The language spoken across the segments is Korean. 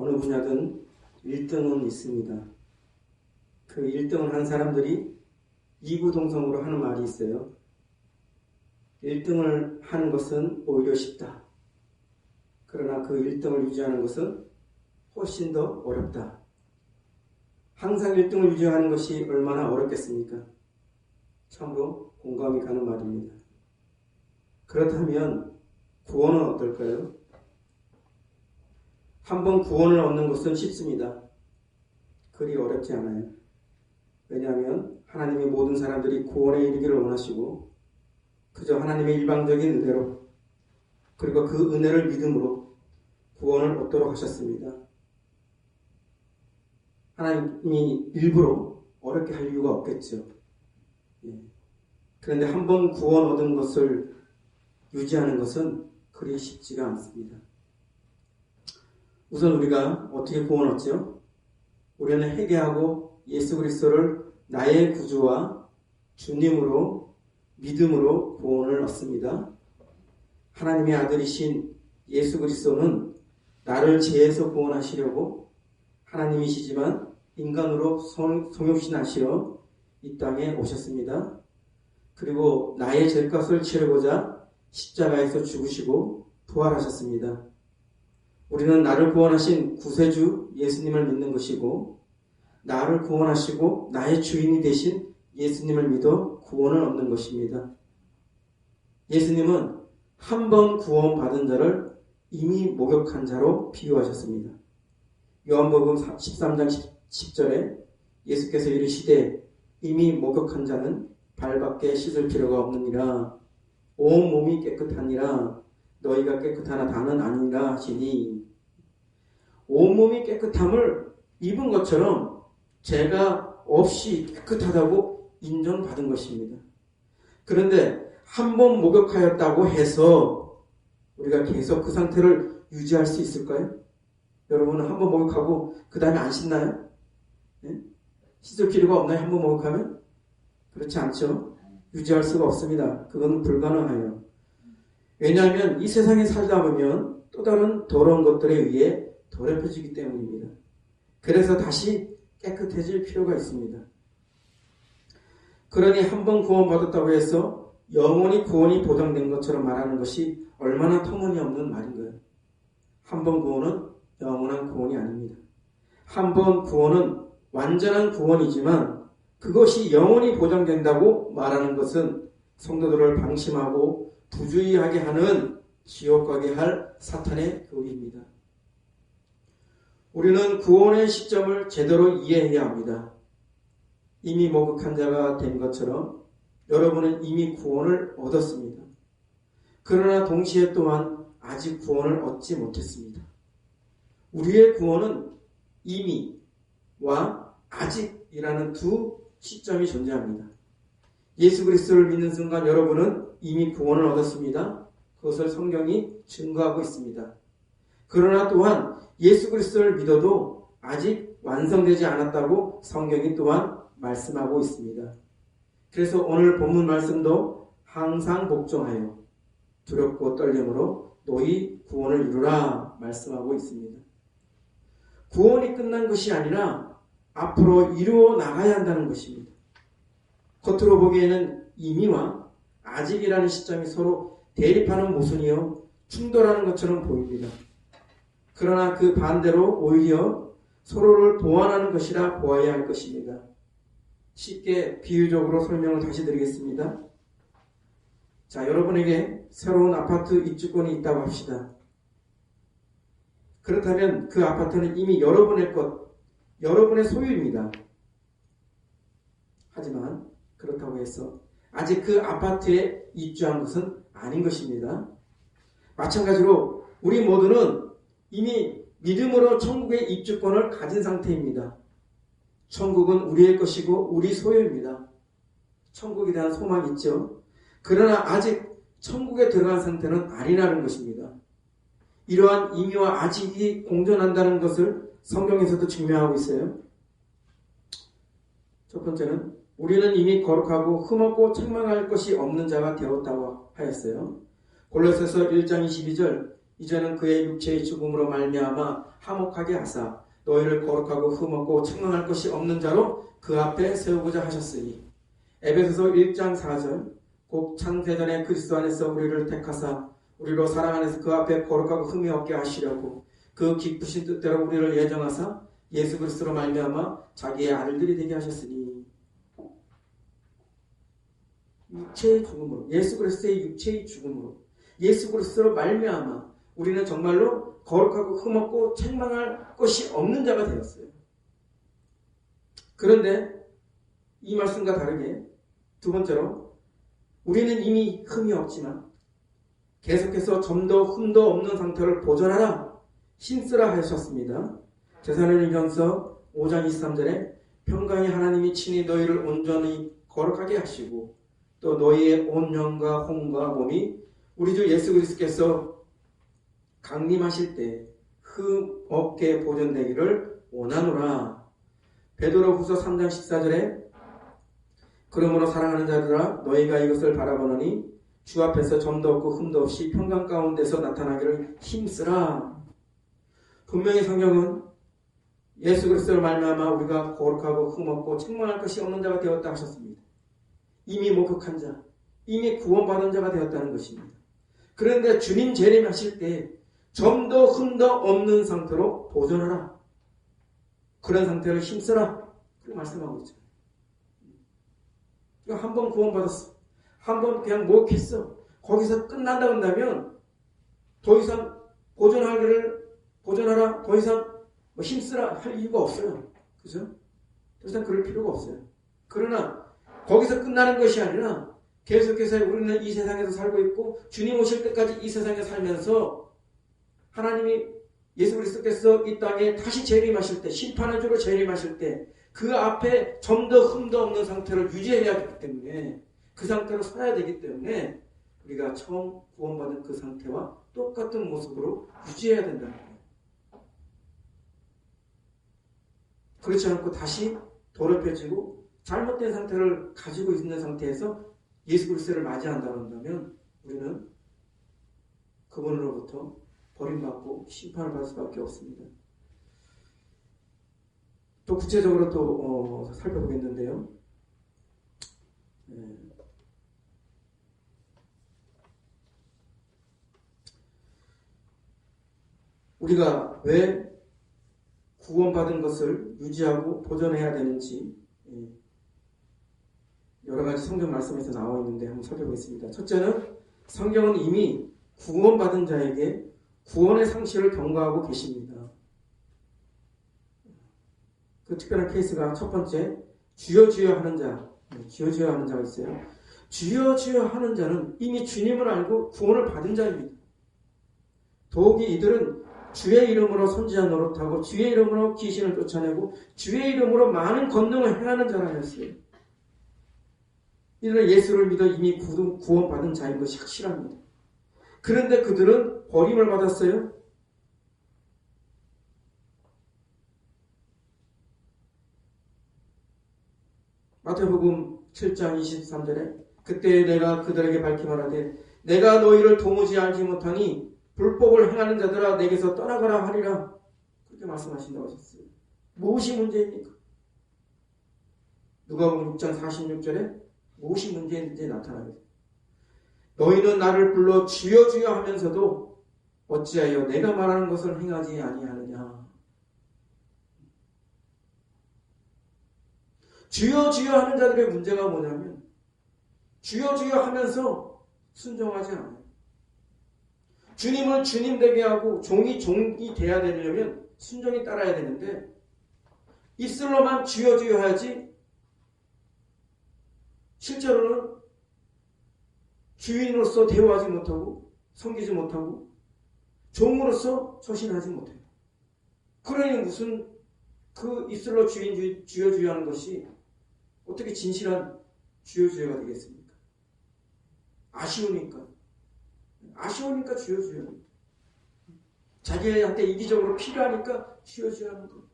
어느 분야든 1등은 있습니다. 그 1등을 한 사람들이 이구동성으로 하는 말이 있어요. 1등을 하는 것은 오히려 쉽다. 그러나 그 1등을 유지하는 것은 훨씬 더 어렵다. 항상 1등을 유지하는 것이 얼마나 어렵겠습니까? 참으로 공감이 가는 말입니다. 그렇다면 구원은 어떨까요? 한번 구원을 얻는 것은 쉽습니다. 그리 어렵지 않아요. 왜냐하면 하나님이 모든 사람들이 구원에 이르기를 원하시고 그저 하나님의 일방적인 은혜로 그리고 그 은혜를 믿음으로 구원을 얻도록 하셨습니다. 하나님이 일부러 어렵게 할 이유가 없겠죠. 그런데 한번 구원 얻은 것을 유지하는 것은 그리 쉽지가 않습니다. 우선 우리가 어떻게 구원 얻죠? 우리는 회개하고 예수 그리스도를 나의 구주와 주님으로 믿음으로 구원을 얻습니다. 하나님의 아들이신 예수 그리스도는 나를 죄에서 구원하시려고 하나님이시지만 인간으로 성육신하시러 이 땅에 오셨습니다. 그리고 나의 죄값을 치르고자 십자가에서 죽으시고 부활하셨습니다. 우리는 나를 구원하신 구세주 예수님을 믿는 것이고 나를 구원하시고 나의 주인이 되신 예수님을 믿어 구원을 얻는 것입니다. 예수님은 한 번 구원받은 자를 이미 목욕한 자로 비유하셨습니다. 요한복음 13장 10절에 예수께서 이르시되 이미 목욕한 자는 발밖에 씻을 필요가 없느니라. 온 몸이 깨끗하니라. 너희가 깨끗하나 다는 아니라 하시니 온몸이 깨끗함을 입은 것처럼 죄가 없이 깨끗하다고 인정받은 것입니다. 그런데 한 번 목욕하였다고 해서 우리가 계속 그 상태를 유지할 수 있을까요? 여러분은 한 번 목욕하고 그 다음에 안 씻나요? 네? 씻을 필요가 없나요? 한 번 목욕하면? 그렇지 않죠. 유지할 수가 없습니다. 그건 불가능해요. 왜냐하면 이 세상에 살다 보면 또 다른 더러운 것들에 의해 더럽혀지기 때문입니다. 그래서 다시 깨끗해질 필요가 있습니다. 그러니 한 번 구원받았다고 해서 영원히 구원이 보장된 것처럼 말하는 것이 얼마나 터무니없는 말인가요? 한 번 구원은 영원한 구원이 아닙니다. 한 번 구원은 완전한 구원이지만 그것이 영원히 보장된다고 말하는 것은 성도들을 방심하고 부주의하게 하는 지옥 가게 할 사탄의 교리입니다. 우리는 구원의 시점을 제대로 이해해야 합니다. 이미 목욕한 자가 된 것처럼 여러분은 이미 구원을 얻었습니다. 그러나 동시에 또한 아직 구원을 얻지 못했습니다. 우리의 구원은 이미와 아직이라는 두 시점이 존재합니다. 예수 그리스도를 믿는 순간 여러분은 이미 구원을 얻었습니다. 그것을 성경이 증거하고 있습니다. 그러나 또한 예수 그리스도를 믿어도 아직 완성되지 않았다고 성경이 또한 말씀하고 있습니다. 그래서 오늘 본문 말씀도 항상 복종하여 두렵고 떨림으로 너희 구원을 이루라 말씀하고 있습니다. 구원이 끝난 것이 아니라 앞으로 이루어 나가야 한다는 것입니다. 겉으로 보기에는 이미와 아직이라는 시점이 서로 대립하는 모순이요 충돌하는 것처럼 보입니다. 그러나 그 반대로 오히려 서로를 보완하는 것이라 보아야 할 것입니다. 쉽게 비유적으로 설명을 다시 드리겠습니다. 자, 여러분에게 새로운 아파트 입주권이 있다고 합시다. 그렇다면 그 아파트는 이미 여러분의 것, 여러분의 소유입니다. 하지만 그렇다고 해서 아직 그 아파트에 입주한 것은 아닌 것입니다. 마찬가지로 우리 모두는 이미 믿음으로 천국의 입주권을 가진 상태입니다. 천국은 우리의 것이고 우리 소유입니다. 천국에 대한 소망이 있죠. 그러나 아직 천국에 들어간 상태는 아니라는 것입니다. 이러한 이미와 아직이 공존한다는 것을 성경에서도 증명하고 있어요. 첫 번째는 우리는 이미 거룩하고 흠없고 책망할 것이 없는 자가 되었다고 하였어요. 골로새서 1장 22절 이제는 그의 육체의 죽음으로 말미암아 화목하게 하사 너희를 거룩하고 흠없고 책망할 것이 없는 자로 그 앞에 세우고자 하셨으니 에베소서 1장 4절 곧 창세전에 그리스도 안에서 우리를 택하사 우리로 사랑 안에서 그 앞에 거룩하고 흠이 없게 하시려고 그 기쁘신 뜻대로 우리를 예정하사 예수 그리스도로 말미암아 자기의 아들들이 되게 하셨으니 육체의 죽음으로 예수 그리스도의 육체의 죽음으로 예수 그리스도로 말미암아 우리는 정말로 거룩하고 흠없고 책망할 것이 없는 자가 되었어요. 그런데 이 말씀과 다르게 두 번째로 우리는 이미 흠이 없지만 계속해서 점도 흠도 없는 상태를 보존하라 힘쓰라 하셨습니다. 데살로니가전서 5장 23절에 평강의 하나님이 친히 너희를 온전히 거룩하게 하시고 또 너희의 온 영과 혼과 몸이 우리 주 예수 그리스도께서 강림하실 때 흠 없게 보존되기를 원하노라. 베드로후서 3장 14절에 그러므로 사랑하는 자들아 너희가 이것을 바라보노니 주 앞에서 점도 없고 흠도 없이 평강 가운데서 나타나기를 힘쓰라. 분명히 성경은 예수 그리스도를 말미암아 우리가 거룩하고 흠없고 책망할 것이 없는 자가 되었다 하셨습니다. 이미 목욕한 자, 이미 구원받은 자가 되었다는 것입니다. 그런데 주님 재림하실 때 점도 흠도 없는 상태로 보존하라. 그런 상태를 힘쓰라. 그렇게 말씀하고 있죠. 한 번 구원받았어. 한 번 그냥 목욕했어. 거기서 끝난다고 한다면 더 이상 보존하라. 더 이상 힘쓰라 할 이유가 없어요. 그죠? 더 이상 그럴 필요가 없어요. 그러나 거기서 끝나는 것이 아니라 계속해서 우리는 이 세상에서 살고 있고 주님 오실 때까지 이 세상에 살면서 하나님이 예수 그리스도께서 이 땅에 다시 재림하실 때 심판의 주로 재림하실 때 그 앞에 점도 흠도 없는 상태를 유지해야 하기 때문에 그 상태로 서야 되기 때문에 우리가 처음 구원받은 그 상태와 똑같은 모습으로 유지해야 된다는 거예요. 그렇지 않고 다시 더럽혀지고 잘못된 상태를 가지고 있는 상태에서 예수 그리스도를 맞이한다고 한다면 우리는 그분으로부터 버림받고 심판을 받을 수밖에 없습니다. 또 구체적으로 또 살펴보겠는데요. 우리가 왜 구원받은 것을 유지하고 보존해야 되는지 여러 가지 성경 말씀에서 나와 있는데 한번 살펴보겠습니다. 첫째는 성경은 이미 구원받은 자에게 구원의 상실을 경고하고 계십니다. 그 특별한 케이스가 첫 번째, 주여 주여 하는 자. 주여 주여 하는 자가 있어요. 주여 주여 하는 자는 이미 주님을 알고 구원을 받은 자입니다. 더욱이 이들은 주의 이름으로 선지자 노릇하고 주의 이름으로 귀신을 쫓아내고 주의 이름으로 많은 권능을 행하는 자라였어요. 이들은 예수를 믿어 이미 구원받은 자인 것이 확실합니다. 그런데 그들은 버림을 받았어요. 마태복음 7장 23절에 그때 내가 그들에게 밝히 말하되 내가 너희를 도무지 알지 못하니 불법을 행하는 자들아 내게서 떠나가라 하리라. 그렇게 말씀하신다고 하셨어요. 무엇이 문제입니까? 누가복음 6장 46절에 무엇이 문제인지 나타납니다. 너희는 나를 불러 주여 주여 하면서도 어찌하여 내가 말하는 것을 행하지 아니하느냐. 주여 주여 하는 자들의 문제가 뭐냐면 주여 주여 하면서 순종하지 않아요. 주님을 주님 되게 하고 종이 돼야 되려면 순종이 따라야 되는데 입술로만 주여 주여 하지 실제로는 주인으로서 대우하지 못하고 섬기지 못하고 종으로서 처신하지 못해요. 그러니 무슨 그 입술로 주여 주여 하는 것이 어떻게 진실한 주여 주여가 되겠습니까? 아쉬우니까 주여 주여. 자기한테 이기적으로 필요하니까 주여 주여 하는 것.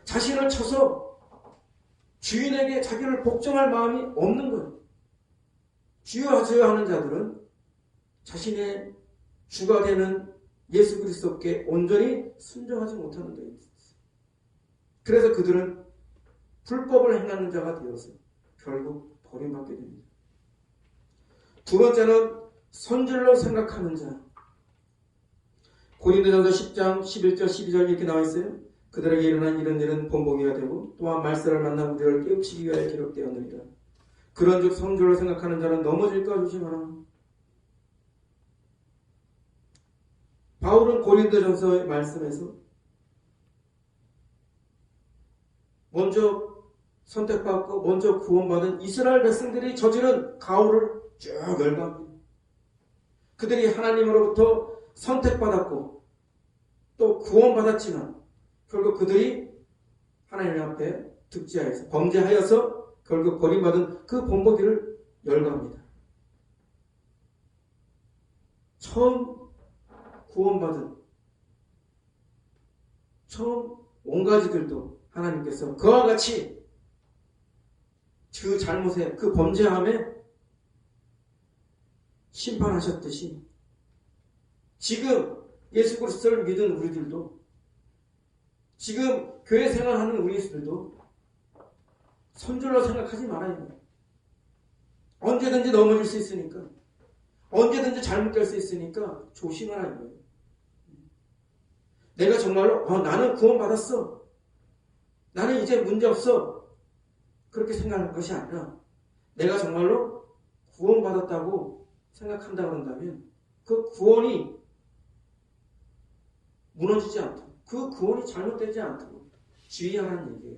자신을 쳐서 주인에게 자기를 복종할 마음이 없는 거예요. 주여 주여 하는 자들은 자신의 주가 되는 예수 그리스도께 온전히 순종하지 못하는 자가 있었어요. 그래서 그들은 불법을 행하는 자가 되어서 결국 버림받게 됩니다. 두 번째는 선질로 생각하는 자. 고린도전서 10장 11절 12절 이렇게 나와 있어요. 그들에게 일어난 이런 일은 본보기가 되고 또한 말세를 만나 우리를 깨우치기 위하여 기록되었느니라. 그런즉 선질로 생각하는 자는 넘어질까 조심하라. 바울은 고린도전서의 말씀에서 먼저 선택받고 먼저 구원받은 이스라엘 백성들이 저지른 가오를 쭉 열거합니다. 그들이 하나님으로부터 선택받았고 또 구원받았지만 결국 그들이 하나님 앞에 득지하여서 범죄하여서 결국 버림받은 그 본보기를 열거합니다. 처음 구원받은 처음 온 가지들도 하나님께서 그와 같이 그 잘못에 그 범죄함에 심판하셨듯이 지금 예수 그리스도를 믿은 우리들도 지금 교회 생활하는 우리들도 선줄로 생각하지 말아야 돼요. 언제든지 넘어질 수 있으니까 언제든지 잘못될 수 있으니까 조심하라 이거예요. 내가 정말로 나는 구원받았어. 나는 이제 문제없어. 그렇게 생각할 것이 아니라 내가 정말로 구원받았다고 생각한다 그런다면 그 구원이 무너지지 않도록 그 구원이 잘못되지 않도록 주의하라는 얘기예요.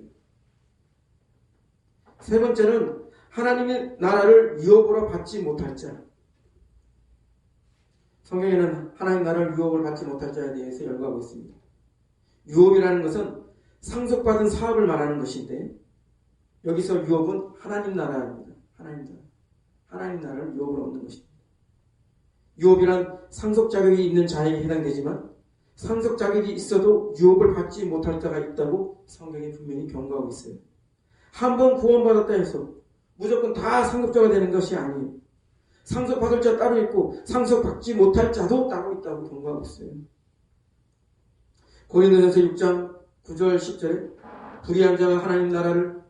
세 번째는 하나님의 나라를 유업으로 받지 못할 자. 성경에는 하나님 나라를 유업을 받지 못할 자에 대해서 열거하고 있습니다. 유업이라는 것은 상속받은 사업을 말하는 것인데 여기서 유업은 하나님 나라입니다. 하나님 나라를 유업으로 얻는 것입니다. 유업이란 상속 자격이 있는 자에게 해당되지만 상속 자격이 있어도 유업을 받지 못할 자가 있다고 성경이 분명히 경고하고 있어요. 한 번 구원받았다 해서 무조건 다 상속자가 되는 것이 아니에요. 상속받을 자 따로 있고 상속받지 못할 자도 따로 있다고 경고하고 있어요. 고린도전서 6장 9절 10절에 불의한 자가 하나님 나라를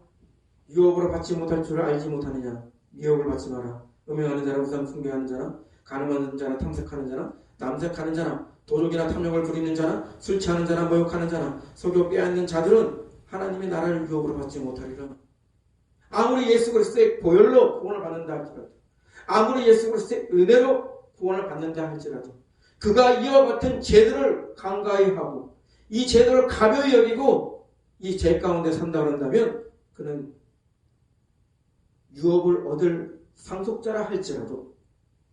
유업으로 받지 못할 줄을 알지 못하느냐. 미혹을 받지 마라. 음행하는 자나 우상 숭배하는 자나 간음하는 자나 탐색하는 자나 남색하는 자나 도적이나 탐욕을 부리는 자나 술 취하는 자나 모욕하는 자나 속여 빼앗는 자들은 하나님의 나라를 유업으로 받지 못하리라. 아무리 예수 그리스도의 보혈로 구원을 받는다 할지라도 아무리 예수 그리스도의 은혜로 구원을 받는다 할지라도 그가 이와 같은 죄들을 간과히 하고 이 죄들을 가벼이 여기고 이 죄 가운데 산다 그런다면 그는 유업을 얻을 상속자라 할지라도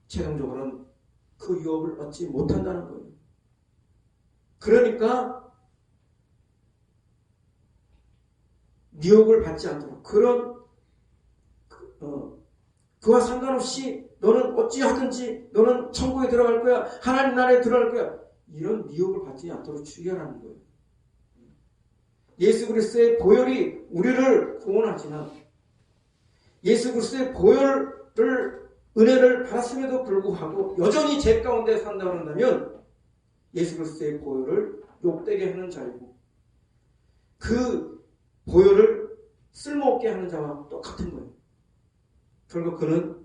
최종적으로는 그 유업을 얻지 못한다는 거예요. 그러니까 미혹을 받지 않도록 그와 상관없이 너는 어찌하든지 너는 천국에 들어갈 거야. 하나님 나라에 들어갈 거야. 이런 미혹을 받지 않도록 주의하라는 거예요. 예수 그리스도의 보혈이 우리를 구원하지만 예수 그리스도의 보혈을 은혜를 받았음에도 불구하고 여전히 죄 가운데 산다고 한다면 예수 그리스도의 보혈을 욕되게 하는 자이고 그 보혈을 쓸모없게 하는 자와 똑같은 거예요. 결국 그는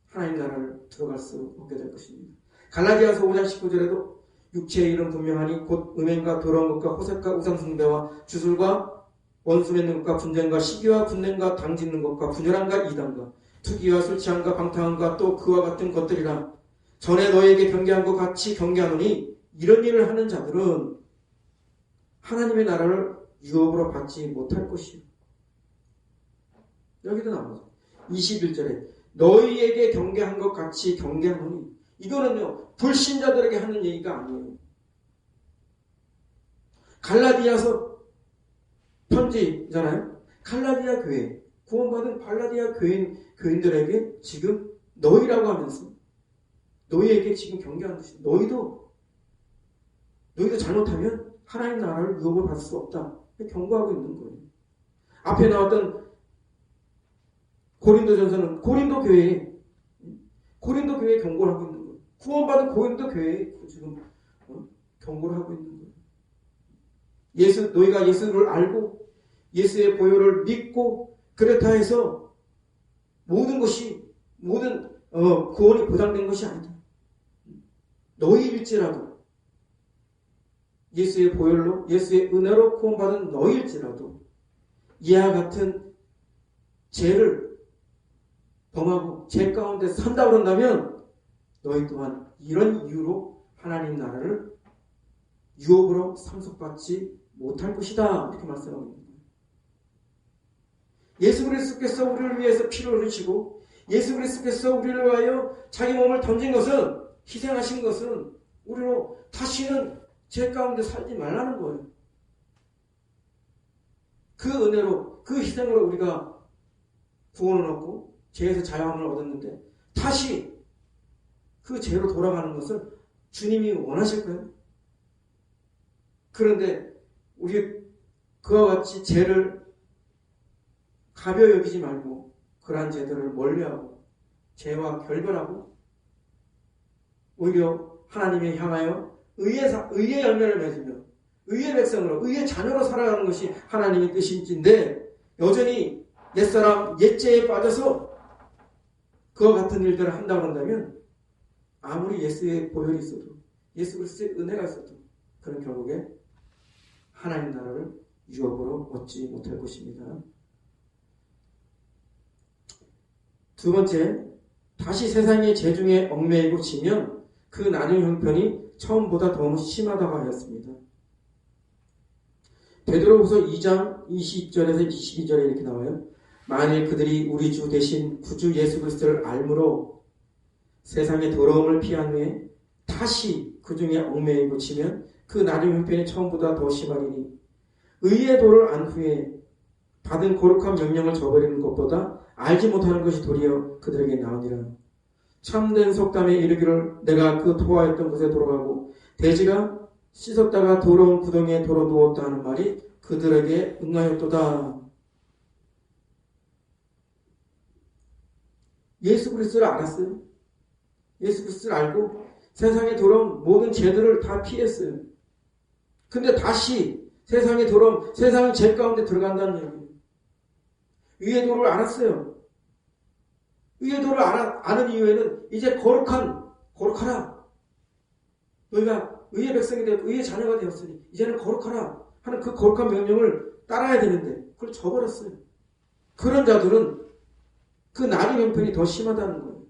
하나님 나라를 들어갈 수 없게 될 것입니다. 갈라디아서 5장 19절에도 육체의 일은 분명하니 곧 음행과 더러운 것과 호색과 우상숭배와 주술과 원수 맺는 것과 분쟁과 시기와 분냄과 당짓는 것과 분열함과 이단과 투기와 술 취함과 방탕함과 또 그와 같은 것들이라. 전에 너에게 경계한 것 같이 경계하노니 이런 일을 하는 자들은 하나님의 나라를 유업으로 받지 못할 것이요. 여기도 나오죠. 21절에 너희에게 경계한 것 같이 경계하노니 이거는요 불신자들에게 하는 얘기가 아니에요. 갈라디아서 편지잖아요. 갈라디아 교회 구원받은 갈라디아 교인들에게 지금 너희라고 하면서 너희에게 지금 경계하는 것이 너희도 잘못하면 하나님 나라를 유업을 받을 수 없다. 경고하고 있는 거예요. 앞에 나왔던 고린도전서는 고린도 교회에 경고를 하고 있는 거예요. 구원받은 고인도 교회에 지금 경고를 하고 있는 거예요. 너희가 예수를 알고 예수의 보혈을 믿고 그렇다 해서 모든 구원이 보장된 것이 아니다. 너희일지라도 예수의 보혈로 예수의 은혜로 구원받은 너희일지라도 이와 같은 죄를 범하고 죄 가운데 산다 그런다면 너희 또한 이런 이유로 하나님 나라를 유업으로 상속받지 못할 것이다. 이렇게 말씀하고 있는 거예요. 예수 그리스도께서 우리를 위해서 피를 흘리시고 예수 그리스도께서 우리를 위하여 자기 몸을 던진 것은, 희생하신 것은 우리로 다시는 죄 가운데 살지 말라는 거예요. 그 은혜로, 그 희생으로 우리가 구원을 얻고 죄에서 자유함을 얻었는데 다시 그 죄로 돌아가는 것을 주님이 원하실까요? 그런데 우리 그와 같이 죄를 가벼이 여기지 말고 그러한 죄들을 멀리하고 죄와 결별하고 오히려 하나님에 향하여 의의 열매를 맺으며 의의 백성으로, 의의 자녀로 살아가는 것이 하나님의 뜻인지인데 여전히 옛사람, 옛죄에 빠져서 그와 같은 일들을 한다고 한다면 아무리 예수의 보혈이 있어도 예수 그리스도의 은혜가 있어도 그런 결국에 하나님 나라를 유업으로 얻지 못할 것입니다. 두 번째, 다시 세상의 죄 중에 얽매이고 지면 그 나중 형편이 처음보다 더 심하다고 하였습니다. 베드로후서 2장 20절에서 22절에 이렇게 나와요. 만일 그들이 우리 주 대신 구주 예수 그리스도를 알므로 세상의 더러움을 피한 후에 다시 그 중에 얽매이고 지면 그 나중 형편이 처음보다 더 심하리니 의의 도를 안 후에 받은 거룩한 명령을 저버리는 것보다 알지 못하는 것이 도리어 그들에게 나으니라. 참된 속담에 이르기를 내가 그 토하였던 곳에 돌아가고 돼지가 씻었다가 더러운 구덩이에 돌아 누웠다 하는 말이 그들에게 응하였도다. 예수 그리스도를 알았어요. 예수 그리스도를 알고 세상에 돌아온 모든 죄들을 다 피했어요. 근데 다시 세상에 돌아온 세상의 죄 가운데 들어간다는 얘기예요. 의의 도를 알았어요. 의의 도를 아는 이후에는 이제 거룩하라. 너희가 의의 백성이 되었고 의의 자녀가 되었으니 이제는 거룩하라 하는 그 거룩한 명령을 따라야 되는데 그걸 저버렸어요. 그런 자들은 그 나중 형편이 더 심하다는 거예요.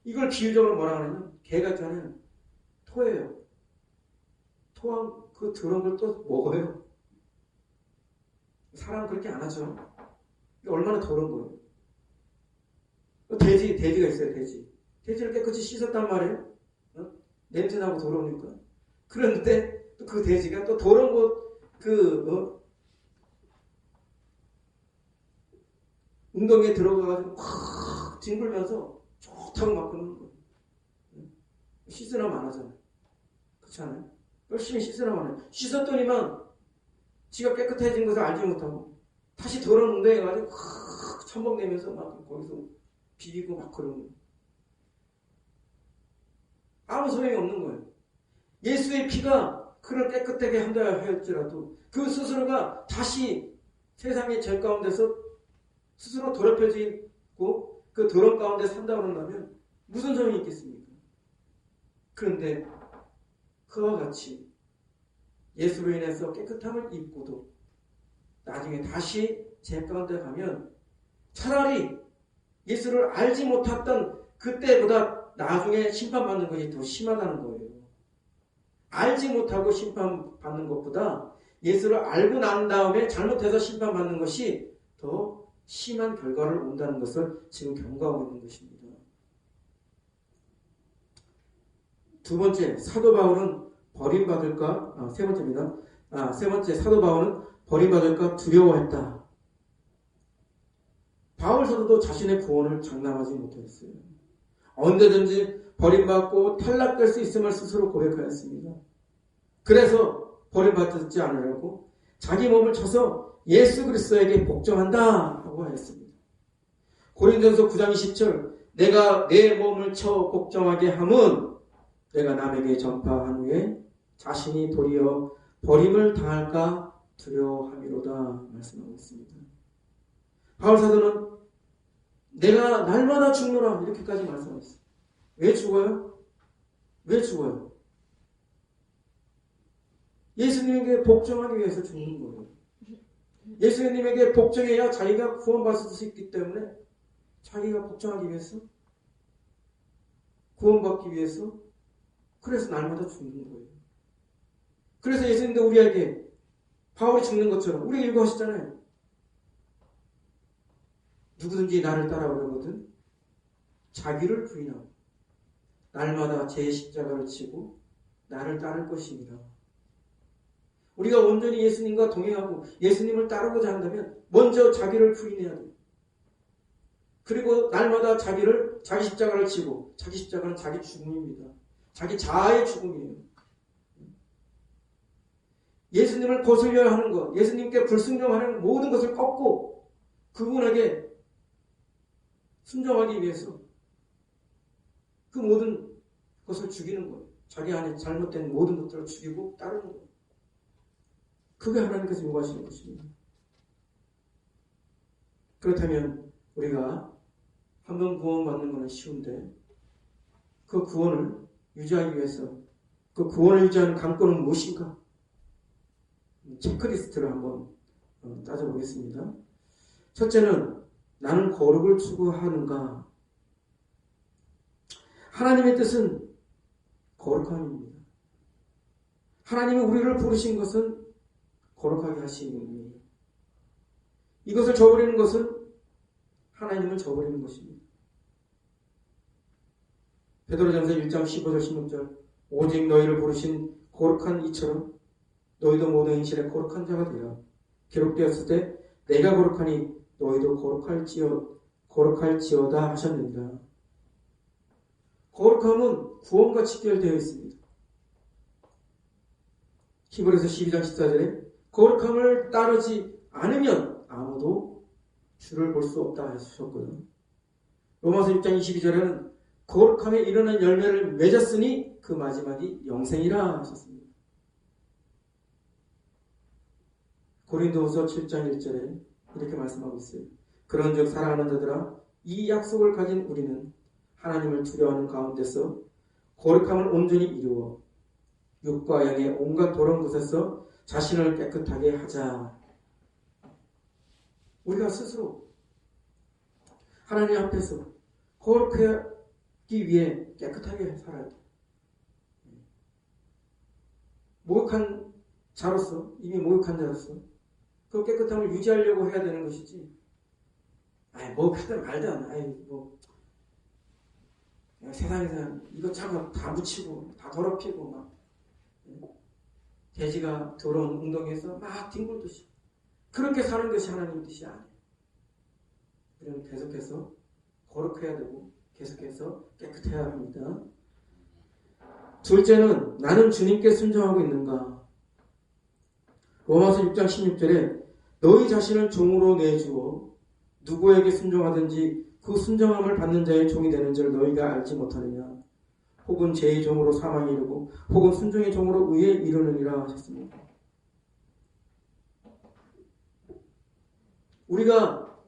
이걸 비유적으로 뭐라 하냐면 개가 있잖아요. 토해요. 토한 그 더러운 걸 또 먹어요. 사람은 그렇게 안 하죠. 얼마나 더러운 거예요. 돼지가 있어요. 돼지를 깨끗이 씻었단 말이에요. 냄새나고 더러우니까. 그런데 또 그 돼지가 또 더러운 곳 웅덩이에 들어가가지고 확 뒹굴면서 좋다고 막 그러는 거예요. 씻으라면 안 하잖아요. 그렇지 않아요? 열심히 씻으라면 안 해요. 씻었더니만 지가 깨끗해진 것을 알지 못하고 다시 더러운 웅덩이에 가지고 확 첨벙대면서 막 거기서 비비고 막 그러는 거예요. 아무 소용이 없는 거예요. 예수의 피가 그를 깨끗하게 한다 할지라도 그 스스로가 다시 세상의 죄 가운데서 스스로 더럽혀지고 그 더러움 가운데 산다고 한다면 무슨 소용이 있겠습니까? 그런데 그와 같이 예수로 인해서 깨끗함을 입고도 나중에 다시 죄 가운데 가면 차라리 예수를 알지 못했던 그때보다 나중에 심판받는 것이 더 심하다는 거예요. 알지 못하고 심판받는 것보다 예수를 알고 난 다음에 잘못해서 심판받는 것이 더 심한 결과를 온다는 것을 지금 경고하고 있는 것입니다. 두 번째, 사도 바울은 버림받을까? 세 번째입니다. 세 번째, 사도 바울은 버림받을까 두려워했다. 바울 사도도 자신의 구원을 장담하지 못했어요. 언제든지 버림받고 탈락될 수 있음을 스스로 고백하였습니다. 그래서 버림받지 않으려고 자기 몸을 쳐서 예수 그리스도에게 복종한다 하고 하였습니다. 고린도전서 9장 20절 내가 내 몸을 쳐 복종하게 함은 내가 남에게 전파한 후에 자신이 도리어 버림을 당할까 두려워함이로다 말씀하고 있습니다. 바울 사도는 내가 날마다 죽노라 이렇게까지 말씀하셨어요. 왜 죽어요? 왜 죽어요? 예수님에게 복종하기 위해서 죽는 거예요. 예수님에게 복종해야 자기가 구원받을 수 있기 때문에 자기가 복종하기 위해서 구원받기 위해서 그래서 날마다 죽는 거예요. 그래서 예수님도 우리에게 바울이 죽는 것처럼 우리 일구하시잖아요. 누구든지 나를 따라오려거든 자기를 부인하고 날마다 제 십자가를 지고 나를 따를 것입니다. 우리가 온전히 예수님과 동행하고 예수님을 따르고자 한다면 먼저 자기를 부인해야 돼요. 그리고 날마다 자기 십자가를 지고 자기 십자가는 자기 죽음입니다. 자기 자아의 죽음이에요. 예수님을 거슬려 하는 것, 예수님께 불순종하는 모든 것을 꺾고 그분에게 순종하기 위해서 그 모든 것을 죽이는 거예요. 자기 안에 잘못된 모든 것들을 죽이고 따르는 거예요. 그게 하나님께서 요구하시는 것입니다. 그렇다면 우리가 한번 구원받는 것은 쉬운데 그 구원을 유지하기 위해서 그 구원을 유지하는 관건은 무엇인가? 체크리스트를 한번 따져보겠습니다. 첫째는 나는 거룩을 추구하는가? 하나님의 뜻은 거룩함입니다. 하나님이 우리를 부르신 것은 거룩하게 하시는 분이에요. 이것을 저버리는 것은 하나님을 저버리는 것입니다. 베드로전서 1장 15절 16절 오직 너희를 부르신 거룩한 이처럼 너희도 모든 행실에 거룩한 자가 되어 기록되었을 때 내가 거룩하니 너희도 거룩할지어다 하셨느니라. 거룩함은 구원과 직결되어 있습니다. 히브리서 12장 14절에 거룩함을 따르지 않으면 아무도 주를 볼 수 없다 하셨거든요. 로마서 6장 22절에는 거룩함에 이르는 열매를 맺었으니 그 마지막이 영생이라 하셨습니다. 고린도후서 7장 1절에 이렇게 말씀하고 있어요. 그런즉 사랑하는 자들아 이 약속을 가진 우리는 하나님을 두려워하는 가운데서 거룩함을 온전히 이루어 육과 영의 온갖 더러운 것에서 자신을 깨끗하게 하자. 우리가 스스로 하나님 앞에서 거룩하기 위해 깨끗하게 살아야 돼요. 목욕한 자로서, 이미 목욕한 자로서 그 깨끗함을 유지하려고 해야 되는 것이지. 목욕하든 말든, 세상에서 이것저것 다 묻히고, 다 더럽히고, 돼지가 더러운 웅덩이에서 막 뒹굴듯이. 그렇게 사는 것이 하나님의 뜻이 아니에요. 우리는 계속해서 거룩해야 되고, 계속해서 깨끗해야 합니다. 둘째는 나는 주님께 순종하고 있는가? 로마서 6장 16절에 너희 자신을 종으로 내주어 누구에게 순종하든지 그 순종함을 받는 자의 종이 되는 줄 너희가 알지 못하느냐? 혹은 죄의 종으로 사망에 이르고 혹은 순종의 종으로 의에 이르느니라 하셨습니다. 우리가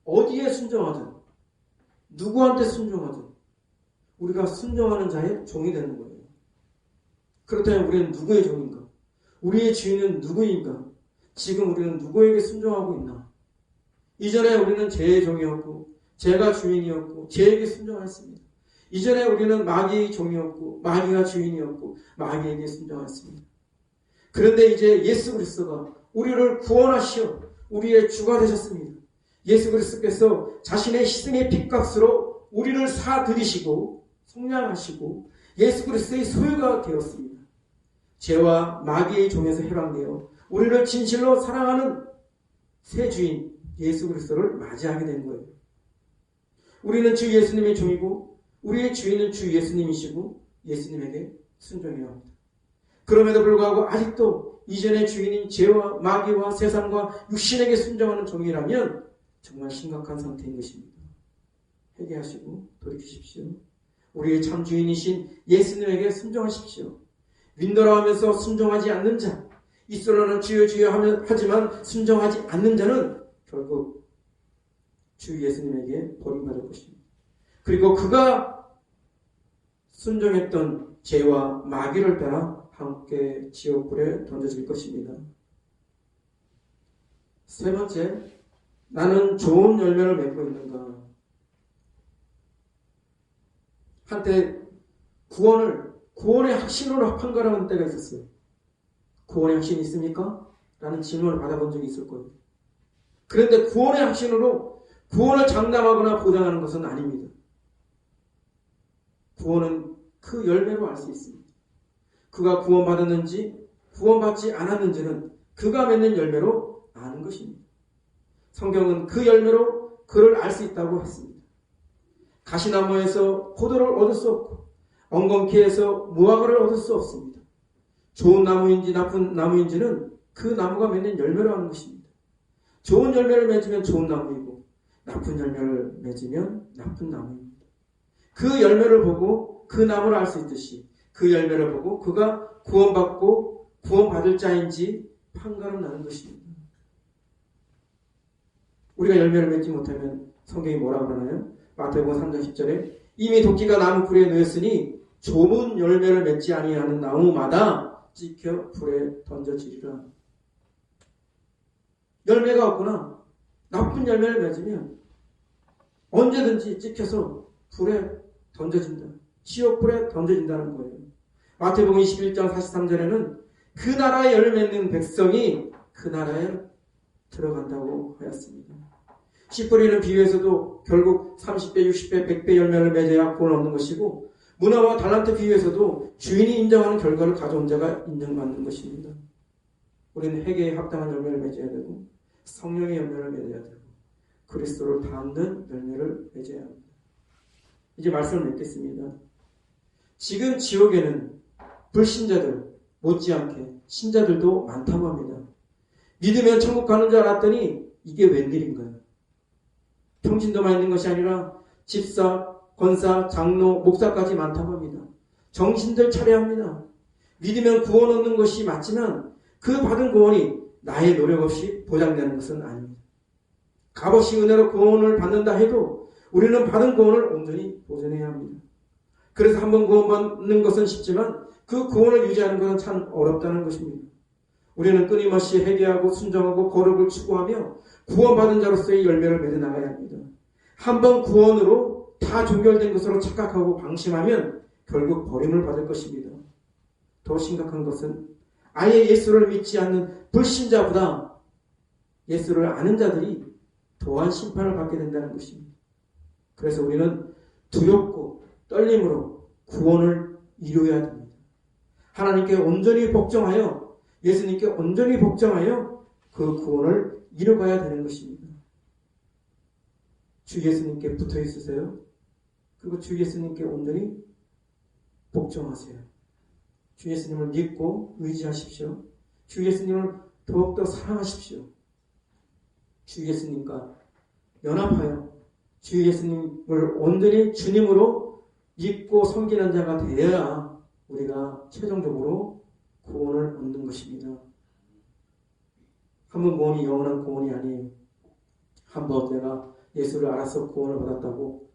어디에 순종하든 누구한테 순종하든 우리가 순종하는 자의 종이 되는 거예요. 그렇다면 우리는 누구의 종인가? 우리의 주인은 누구인가? 지금 우리는 누구에게 순종하고 있나? 이전에 우리는 죄의 종이었고 죄가 주인이었고 죄에게 순종했습니다. 이전에 우리는 마귀의 종이었고 마귀가 주인이었고 마귀에게 순종했습니다. 그런데 이제 예수 그리스도가 우리를 구원하시어 우리의 주가 되셨습니다. 예수 그리스도께서 자신의 희생의 핏값으로 우리를 사들이시고 속량하시고 예수 그리스도의 소유가 되었습니다. 죄와 마귀의 종에서 해방되어 우리를 진실로 사랑하는 새 주인 예수 그리스도를 맞이하게 된 거예요. 우리는 주 예수님의 종이고 우리의 주인은 주 예수님이시고 예수님에게 순종해야 합니다. 그럼에도 불구하고 아직도 이전의 주인인 죄와 마귀와 세상과 육신에게 순종하는 종이라면 정말 심각한 상태인 것입니다. 회개하시고 돌이키십시오. 우리의 참 주인이신 예수님에게 순종하십시오. 믿노라 하면서 순종하지 않는 자, 이슬로는 주여 주여 하지만 순종하지 않는 자는 결국 주 예수님에게 버림받을 것입니다. 그리고 그가 순종했던 죄와 마귀를 따라 함께 지옥불에 던져질 것입니다. 세 번째, 나는 좋은 열매를 맺고 있는가? 한때 구원의 확신으로 판가름하는 때가 있었어요. 구원의 확신이 있습니까? 라는 질문을 받아본 적이 있을 거예요. 그런데 구원의 확신으로 구원을 장담하거나 보장하는 것은 아닙니다. 구원은 그 열매로 알 수 있습니다. 그가 구원받았는지 구원받지 않았는지는 그가 맺는 열매로 아는 것입니다. 성경은 그 열매로 그를 알 수 있다고 했습니다. 가시나무에서 포도를 얻을 수 없고 엉겅퀴에서 무화과를 얻을 수 없습니다. 좋은 나무인지 나쁜 나무인지는 그 나무가 맺는 열매로 아는 것입니다. 좋은 열매를 맺으면 좋은 나무이고 나쁜 열매를 맺으면 나쁜 나무입니다. 그 열매를 보고 그 나무를 알 수 있듯이 그 열매를 보고 그가 구원받고 구원받을 자인지 판가름 나는 것입니다. 우리가 열매를 맺지 못하면 성경이 뭐라고 하나요? 마태복음 3장 10절에 이미 도끼가 나무 뿌리에 놓였으니 좋은 열매를 맺지 아니하는 나무마다 찍혀 불에 던져지리라. 열매가 없거나 나쁜 열매를 맺으면 언제든지 찍혀서 불에 던져진다. 지옥불에 던져진다는 거예요. 마태복음 21장 43절에는 그 나라에 열매 맺는 백성이 그 나라에 들어간다고 하였습니다. 씨 뿌리는 비유에서도 결국 30배, 60배, 100배 열매를 맺어야 구원을 얻는 것이고 문화와 달란트 비유에서도 주인이 인정하는 결과를 가져온 자가 인정받는 것입니다. 우리는 회개에 합당한 열매를 맺어야 되고 성령의 열매를 맺어야 되고 그리스도를 닮는 열매를 맺어야 합니다. 이제 말씀을 맺겠습니다. 지금 지옥에는 불신자들 못지않게 신자들도 많다고 합니다. 믿으면 천국 가는 줄 알았더니 이게 웬일인가요? 평신도만 있는 것이 아니라 집사, 권사, 장로, 목사까지 많다고 합니다. 정신들 차려야 합니다. 믿으면 구원 얻는 것이 맞지만 그 받은 구원이 나의 노력 없이 보장되는 것은 아닙니다. 값없이 은혜로 구원을 받는다 해도 우리는 받은 구원을 온전히 보존해야 합니다. 그래서 한번 구원받는 것은 쉽지만 그 구원을 유지하는 것은 참 어렵다는 것입니다. 우리는 끊임없이 회개하고 순종하고 거룩을 추구하며 구원받은 자로서의 열매를 맺어 나가야 합니다. 한번 구원으로 다 종결된 것으로 착각하고 방심하면 결국 버림을 받을 것입니다. 더 심각한 것은 아예 예수를 믿지 않는 불신자보다 예수를 아는 자들이 더한 심판을 받게 된다는 것입니다. 그래서 우리는 두렵고 떨림으로 구원을 이루어야 됩니다. 하나님께 온전히 복종하여 예수님께 온전히 복종하여 그 구원을 이루어가야 되는 것입니다. 주 예수님께 붙어 있으세요. 그리고 주 예수님께 온전히 복종하세요. 주 예수님을 믿고 의지하십시오. 주 예수님을 더욱더 사랑하십시오. 주 예수님과 연합하여 주 예수님을 온전히 주님으로 믿고 섬기는 자가 되어야 우리가 최종적으로 구원을 얻는 것입니다. 한 번 구원이 영원한 구원이 아니에요. 한 번 내가 예수를 알아서 구원을 받았다고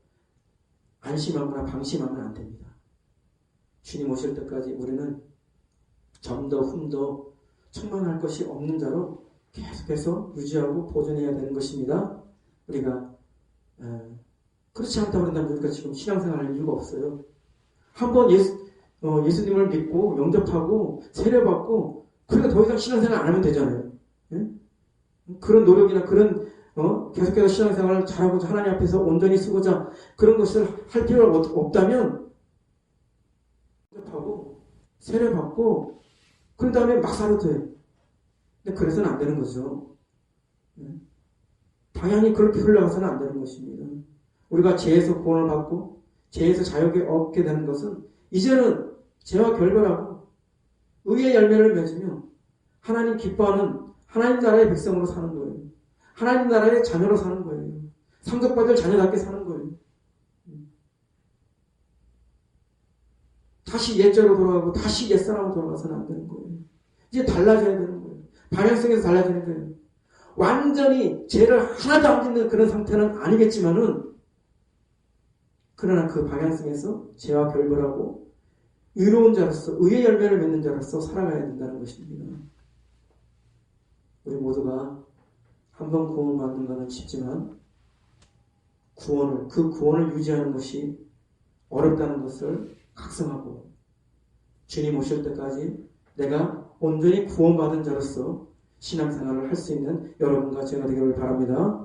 안심하거나 방심하면 안 됩니다. 주님 오실 때까지 우리는 점더 흠더 충만할 것이 없는 자로 계속해서 유지하고 보존해야 되는 것입니다. 우리가 그렇지 않다고 그런다면 우리가 지금 신앙생활할 이유가 없어요. 한번 예수님을 믿고 영접하고 세례받고 그러니까 더 이상 신앙생활 안 하면 되잖아요. 예? 그런 노력이나 그런 계속해서 신앙생활을 잘하고자 하나님 앞에서 온전히 쓰고자 그런 것을 할 필요가 없다면 영접하고 세례받고 그런 다음에 막 살아도 돼. 근데 그래서는 안 되는 거죠. 당연히 그렇게 흘러가서는 안 되는 것입니다. 우리가 죄에서 구원을 받고 죄에서 자유를 얻게 되는 것은 이제는 죄와 결별하고 의의 열매를 맺으며 하나님 기뻐하는 하나님 나라의 백성으로 사는 거예요. 하나님 나라의 자녀로 사는 거예요. 상속받을 자녀답게 사는 거예요. 다시 옛자로 돌아가고 다시 옛사람으로 돌아가서는 안 되는 거예요. 이제 달라져야 되는 거예요. 방향성에서 달라지는 거예요. 완전히 죄를 하나도 안 짓는 그런 상태는 아니겠지만은 그러나 그 방향성에서 죄와 결별하고 의로운 자로서 의의 열매를 맺는 자로서 살아가야 된다는 것입니다. 우리 모두가 한 번 구원받는 것은 쉽지만 그 구원을 유지하는 것이 어렵다는 것을 각성하고 주님 오실 때까지 내가 온전히 구원받은 자로서 신앙생활을 할 수 있는 여러분과 제가 되기를 바랍니다.